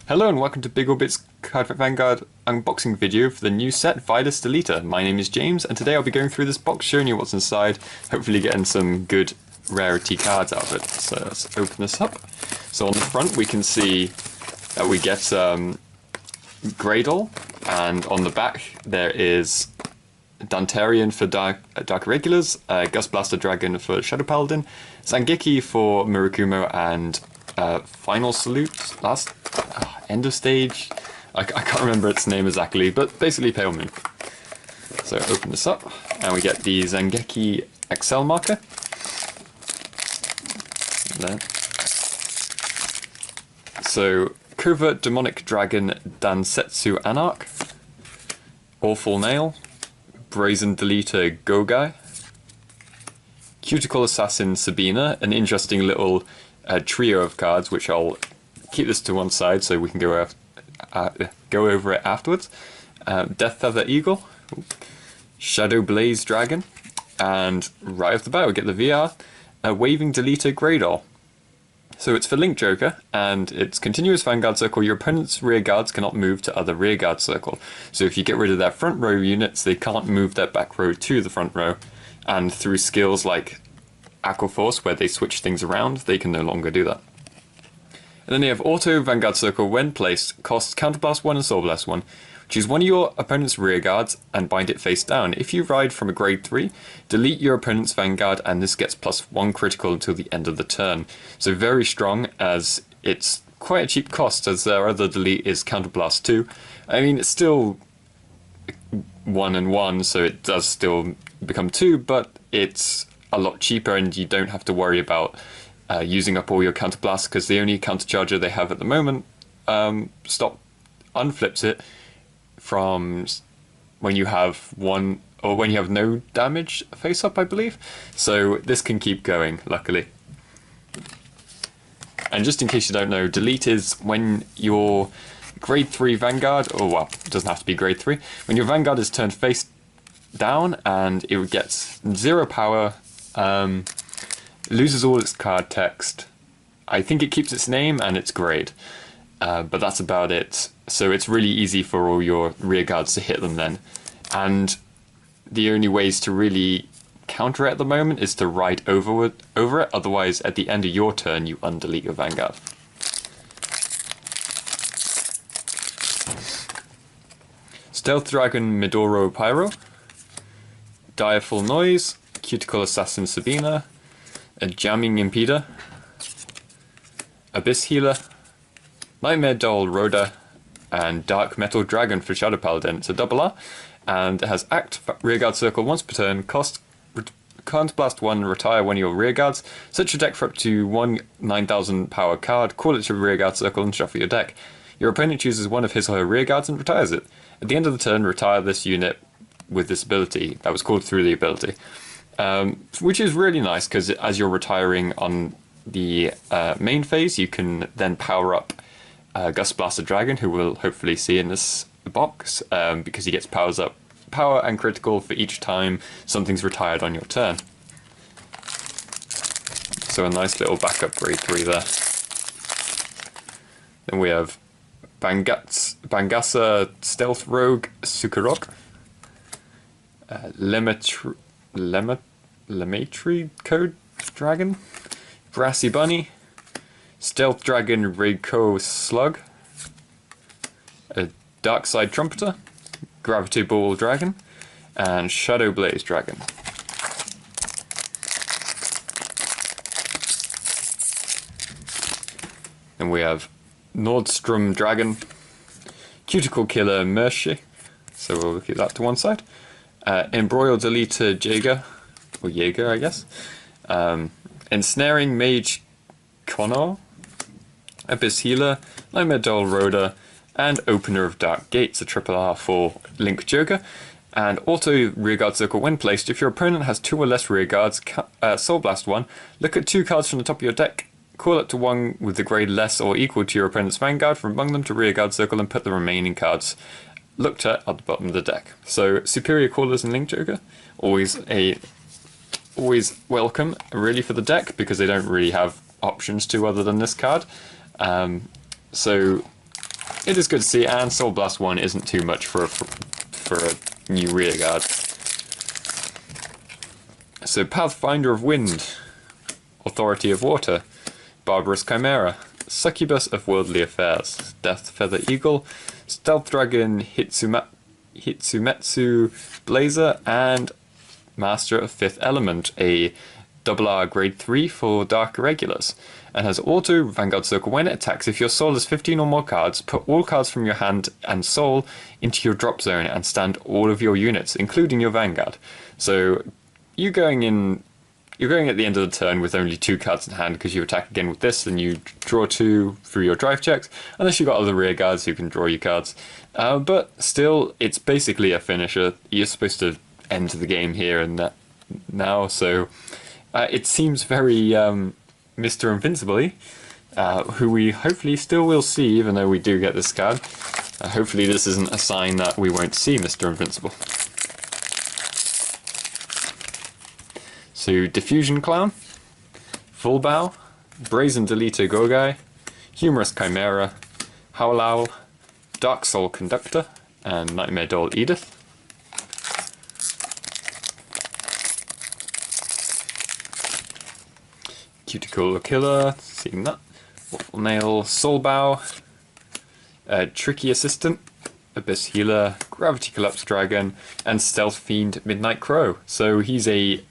Hello and welcome to Big Orbit's Cardfight Vanguard unboxing video for the new set Vilest Deletor. My name is James and today I'll be going through this box showing you what's inside, hopefully getting some good rarity cards out of it. So let's open this up. So on the front we can see that we get Gradle, and on the back there is Dantarian for Dark Irregulars, Gust Blaster Dragon for Shadow Paladin, Zangeki for Murakumo and Final Salute, end of stage, I can't remember its name exactly, but basically Pale Moon. So open this up, and we get the Zangeki XL marker. So Covert Demonic Dragon Dansetsu Anarch, Awful Nail, Brazen Deletor Gogai, Cuticle Assassin Sabina, an interesting little trio of cards, which I'll keep this to one side so we can go over it afterwards. Death Feather Eagle, Shadow Blaze Dragon, and right off the bat we get the VR, Waving Deletor Gradle. So it's for Link Joker, and it's continuous Vanguard circle. Your opponent's rear guards cannot move to other rear guard circle. So if you get rid of their front row units, they can't move their back row to the front row. And through skills like Aqua Force, where they switch things around, they can no longer do that. And then you have Auto Vanguard Circle. When placed, costs Counterblast 1 and Soul Blast 1. Choose one of your opponent's rear guards and bind it face down. If you ride from a grade 3, delete your opponent's Vanguard, and this gets +1 critical until the end of the turn. So very strong, as it's quite a cheap cost, as their other delete is Counterblast 2. I mean, it's still 1 and 1, so it does still become 2, but it's a lot cheaper and you don't have to worry about using up all your counterblasts, because the only countercharger they have at the moment unflips it from when you have one, or when you have no damage face up, I believe. So this can keep going, luckily. And just in case you don't know, delete is when your grade 3 Vanguard, or well, it doesn't have to be grade 3, when your Vanguard is turned face down and it gets 0 power, loses all its card text. I think it keeps its name and its grade, but that's about it. So it's really easy for all your rear guards to hit them then. And the only ways to really counter it at the moment is to ride over it, otherwise at the end of your turn you undelete your Vanguard. Stealth Dragon Midoro Pyro, Direful Noise, Cuticle Assassin Sabina, a Jamming Impeder, Abyss Healer, Nightmare Doll Rhoda, and Dark Metal Dragon for Shadow Paladin. It's a double R, and it has Act Rearguard Circle once per turn, cost Counterblast 1, retire one of your rearguards, set your deck for up to one 9000 power card, call it your rearguard circle and shuffle your deck. Your opponent chooses one of his or her rearguards and retires it. At the end of the turn, retire this unit with this ability that was called through the ability. Which is really nice, because as you're retiring on the main phase, you can then power up Gust Blaster Dragon, who we'll hopefully see in this box, because he gets power and critical for each time something's retired on your turn. So a nice little backup grade 3 there. Then we have Bangasa Stealth Rogue Sukarok, Lemetry Code Dragon, Brassy Bunny, Stealth Dragon Reiko Slug, a Dark Side Trumpeter, Gravity Ball Dragon, and Shadow Blaze Dragon. Then we have Nordstrom Dragon, Cuticle Killer Mercy, so we'll keep that to one side. Embroiled Deletor Jaeger, I guess. Ensnaring Mage Connor, Abyss Healer, Nightmare Doll Rhoda, and Opener of Dark Gates, a triple R for Link Joker. And Auto Rearguard Circle when placed. If your opponent has 2 or less rearguards, Soul Blast 1, look at 2 cards from the top of your deck, call it to one with the grade less or equal to your opponent's Vanguard from among them to Rearguard Circle, and put the remaining cards looked at the bottom of the deck. So superior callers in Link Joker, always welcome really for the deck, because they don't really have options to other than this card. So it is good to see, and Soul Blast 1 isn't too much for a new rearguard. So Pathfinder of Wind, Authority of Water, Barbarous Chimera, Succubus of Worldly Affairs, Death Feather Eagle, Stealth Dragon Hitsumetsu Blazer, and Master of Fifth Element, a RR grade 3 for Dark Irregulars, and has auto Vanguard Circle. When it attacks, if your soul has 15 or more cards, put all cards from your hand and soul into your drop zone and stand all of your units, including your Vanguard. So you're going at the end of the turn with only 2 cards in hand because you attack again with this, and you draw 2 through your drive checks, unless you've got other rear guards who can draw you cards. But still, it's basically a finisher. You're supposed to end the game here and that now, so it seems very Mr. Invincible-y, who we hopefully still will see, even though we do get this card. Hopefully this isn't a sign that we won't see Mr. Invincible. So Diffusion Clown, Full Bow, Brazen Deletor Gogai, Humorous Chimera, Howl Owl, Dark Soul Conductor, and Nightmare Doll Edith. Cuticle Killer, seen that. Waffle Nail, Soul Bow, Tricky Assistant, Abyss Healer, Gravity Collapse Dragon, and Stealth Fiend Midnight Crow. So he's a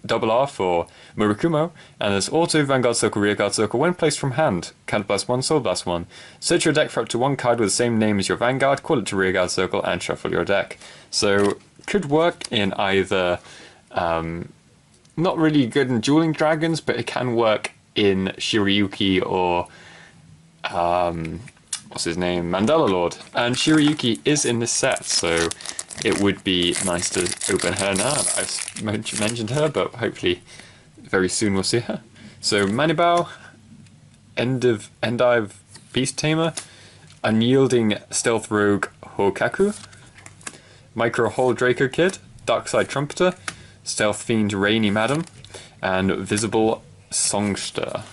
RR for Murakumo, and there's auto Vanguard Circle, Rearguard Circle. When placed from hand, Counterblast 1, Soul Blast 1. Search your deck for up to 1 card with the same name as your Vanguard, call it to Rearguard Circle, and shuffle your deck. So could work in either not really good in Dueling Dragons, but it can work in Shirayuki or what's his name, Mandala Lord. And Shirayuki is in this set, so it would be nice to open her now. I've mentioned her, but hopefully very soon we'll see her. So Manibao, Endive Beast Tamer, Unyielding Stealth Rogue Hokaku, Micro Hole Draco Kid, Darkside Trumpeter, Stealth Fiend Rainy Madam, and Visible Songster.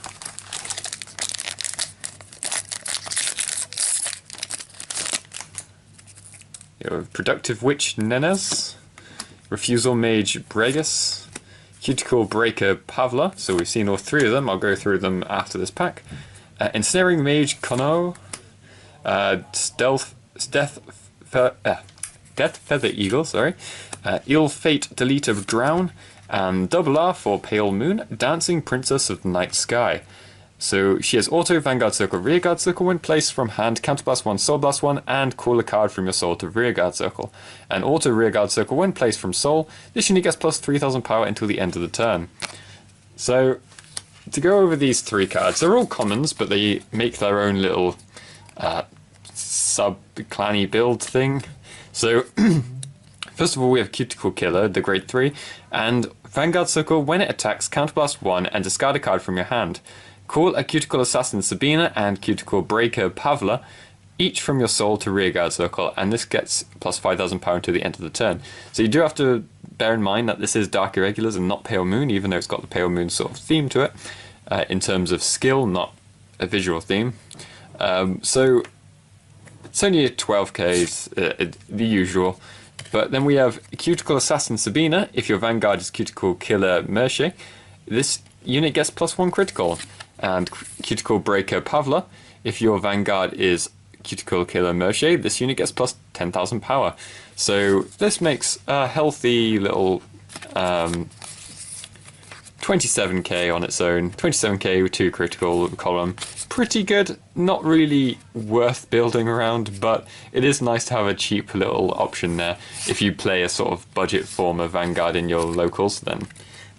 Productive Witch Nenes, Refusal Mage Bregus, Cuticle Breaker Pavla, so we've seen all 3 of them. I'll go through them after this pack. Ensnaring Mage Kono, Death Feather Eagle, sorry, Ill Fate Deletor Drown, and RR for Pale Moon, Dancing Princess of the Night Sky. So she has auto Vanguard Circle, Rearguard Circle. When placed from hand, Counterblast 1, Soul Blast 1, and call a card from your soul to Rearguard Circle. And auto Rearguard Circle when placed from soul. This unit gets plus 3000 power until the end of the turn. So to go over these 3 cards, they're all commons, but they make their own little sub-clanny build thing. So first of all, we have Cuticle Killer, the grade 3, and Vanguard Circle. When it attacks, Counterblast 1 and discard a card from your hand. Call a Cuticle Assassin Sabina and Cuticle Breaker Pavla, each from your soul to Rearguard Circle, and this gets plus 5000 power until the end of the turn. So you do have to bear in mind that this is Dark Irregulars and not Pale Moon, even though it's got the Pale Moon sort of theme to it, in terms of skill, not a visual theme. So it's only 12k, the usual. But then we have Cuticle Assassin Sabina. If your Vanguard is Cuticle Killer Merche, this unit gets plus 1 critical. And Cuticle Breaker Pavla. If your Vanguard is Cuticle Killer Merche, this unit gets plus 10,000 power. So this makes a healthy little 27k on its own. 27k with 2 critical column. Pretty good. Not really worth building around, but it is nice to have a cheap little option there. If you play a sort of budget form of Vanguard in your locals, then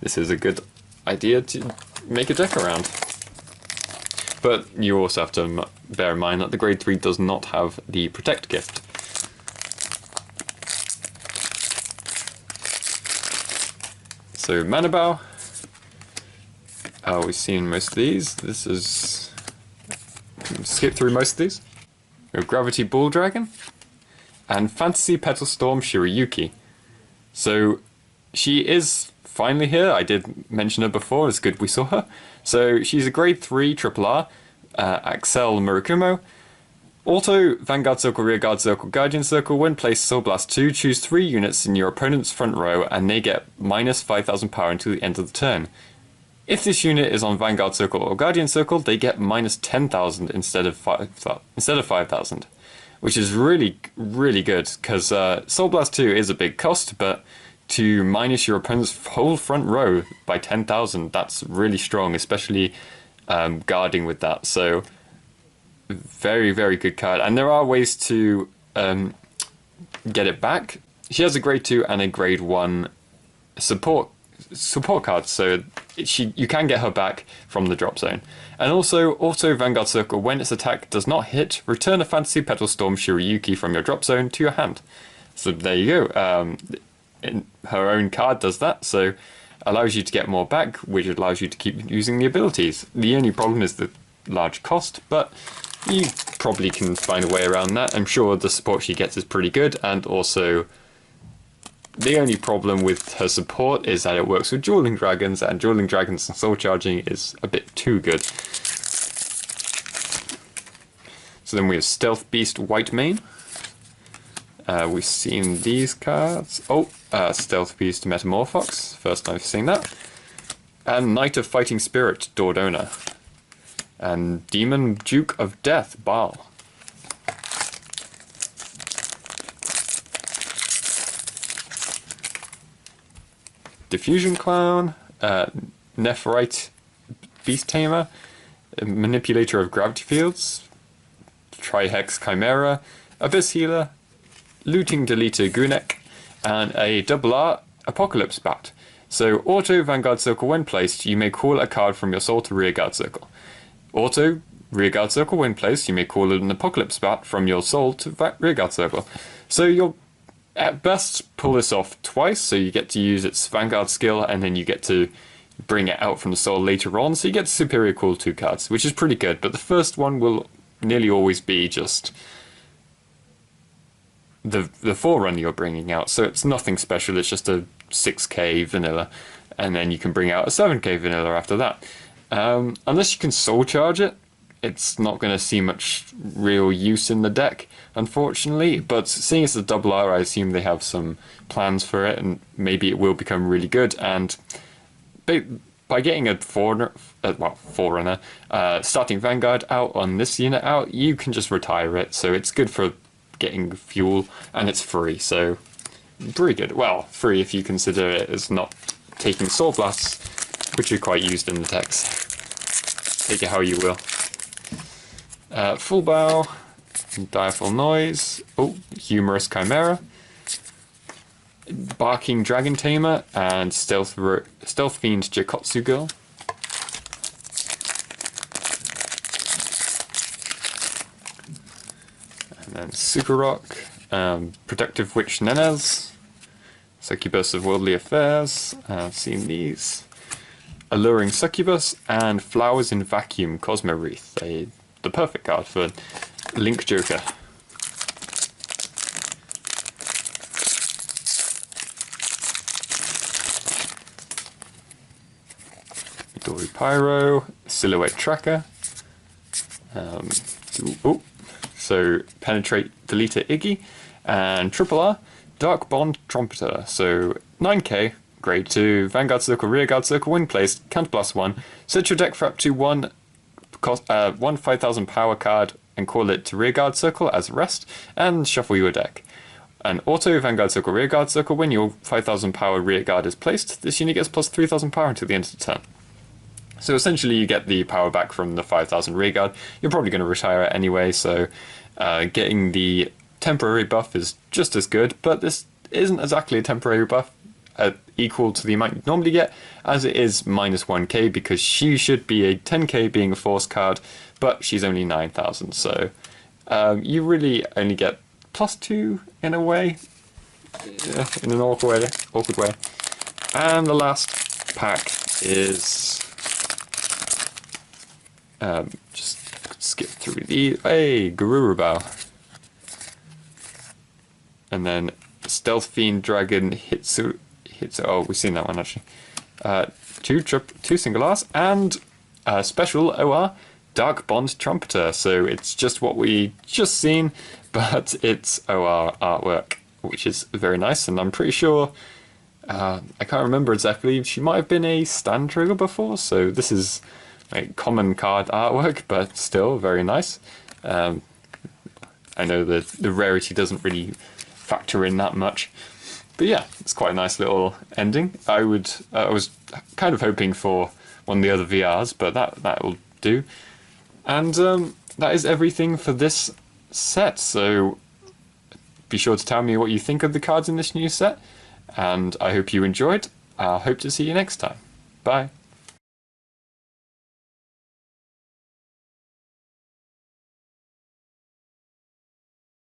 this is a good idea to make a deck around. But you also have to bear in mind that the grade 3 does not have the Protect gift. So Manibao, we've seen most of these. This is, skip through most of these. We have Gravity Bull Dragon and Fantasy Petal Storm Shirayuki. So she is finally here. I did mention her before, it's good we saw her. So she's a grade 3 RR, Axel Murakumo. Auto, Vanguard Circle, Rearguard Circle, Guardian Circle. When placed Soul Blast 2, choose 3 units in your opponent's front row and they get minus 5,000 power until the end of the turn. If this unit is on Vanguard Circle or Guardian Circle, they get minus 10,000 instead of 5,000, which is really, really good, because Soul Blast 2 is a big cost, but to minus your opponent's whole front row by 10,000, that's really strong, especially guarding with that. So very, very good card, and there are ways to get it back. She has a grade 2 and a grade 1 support card, so you can get her back from the drop zone. And also, Auto Vanguard Circle, when its attack does not hit, return a Fantasy Petal Storm Shiryuki from your drop zone to your hand. So there you go. Her own card does that, so allows you to get more back, which allows you to keep using the abilities. The only problem is the large cost, but you probably can find a way around that. I'm sure the support she gets is pretty good, and also the only problem with her support is that it works with Dueling Dragons, and Dueling Dragons and Soul Charging is a bit too good. So then we have Stealth Beast White Mane. We've seen these cards. Stealth Beast Metamorphox, first time I've seen that. And Knight of Fighting Spirit Dordona. And Demon Duke of Death Baal. Diffusion Clown, Nephrite Beast Tamer, Manipulator of Gravity Fields, Trihex Chimera, Abyss Healer, Looting Deletor Gunek, and a R Apocalypse Bat. So Auto Vanguard Circle, when placed, you may call a card from your soul to Rearguard Circle. Auto Rearguard Circle, when placed, you may call an Apocalypse Bat from your soul to Rearguard Circle. So you'll at best pull this off twice, so you get to use its Vanguard skill and then you get to bring it out from the soul later on, so you get Superior Call 2 cards, which is pretty good, but the first one will nearly always be just the Forerunner you're bringing out, so it's nothing special, it's just a 6k vanilla, and then you can bring out a 7k vanilla after that. Unless you can soul charge it, it's not going to see much real use in the deck, unfortunately, but seeing it's a R, I assume they have some plans for it, and maybe it will become really good, and by getting a Forerunner, starting Vanguard out on this unit out, you can just retire it, so it's good for getting fuel, and it's free, so pretty good. Well, free if you consider it as not taking Soul Blasts, which are quite used in the decks. Take it how you will. Full Bow, Direful Noise, Humorous Chimera, Barking Dragon Tamer, and Stealth Fiend Jakotsu Girl. And then Super Rock, Productive Witch Nenez, Succubus of Worldly Affairs, I've seen these. Alluring Succubus, and Flowers in Vacuum Cosmo Wreath, the perfect card for Link Joker. Midori Pyro, Silhouette Tracker, so Penetrate Deletor Iggy, and R, Dark Bond Trumpeter, so 9k, grade 2, Vanguard Circle, Rearguard Circle, when placed, counterblast 1, set your deck for up to one 5,000 power card and call it to Rearguard Circle as rest, and shuffle your deck. And Auto Vanguard Circle, Rearguard Circle, when your 5,000 power Rearguard is placed, this unit gets plus 3,000 power until the end of the turn. So essentially you get the power back from the 5,000 Rearguard. You're probably going to retire it anyway, so getting the temporary buff is just as good, but this isn't exactly a temporary buff equal to the amount you normally get, as it is minus 1k, because she should be a 10k being a force card, but she's only 9,000, so you really only get plus 2 in a way, in an awkward way. And the last pack is just skip through the Garurubao, and then Stealth Fiend Dragon Hitsu. Oh, we've seen that one actually. Two single R's, and special OR Dark Bond Trumpeter. So it's just what we just seen, but it's OR artwork, which is very nice. And I'm pretty sure, I can't remember exactly, she might have been a stand trigger before. So this is like common card artwork, but still very nice. I know that the rarity doesn't really factor in that much. But yeah, it's quite a nice little ending. I was kind of hoping for one of the other VRs, but that will do. And that is everything for this set. So be sure to tell me what you think of the cards in this new set. And I hope you enjoyed. I'll hope to see you next time. Bye.